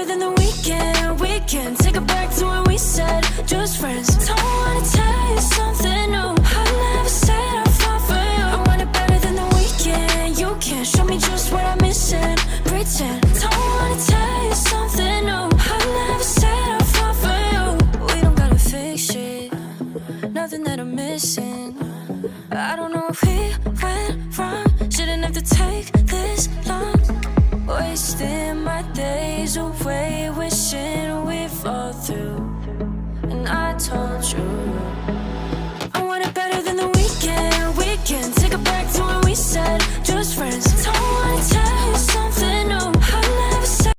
than the weekend. We can take it back to when we said just friends. Don't wanna tell you something new. I never said I'd fall for you. I want it better than the weekend. You can show me just what I'm missing. Pretend. Don't wanna tell you something new. I never said I'd fall for you. We don't gotta fix it. Nothing that I'm missing. I don't know if we went wrong. Shouldn't have to take this long. Wasting my days away, wishing we'd fall through. And I told you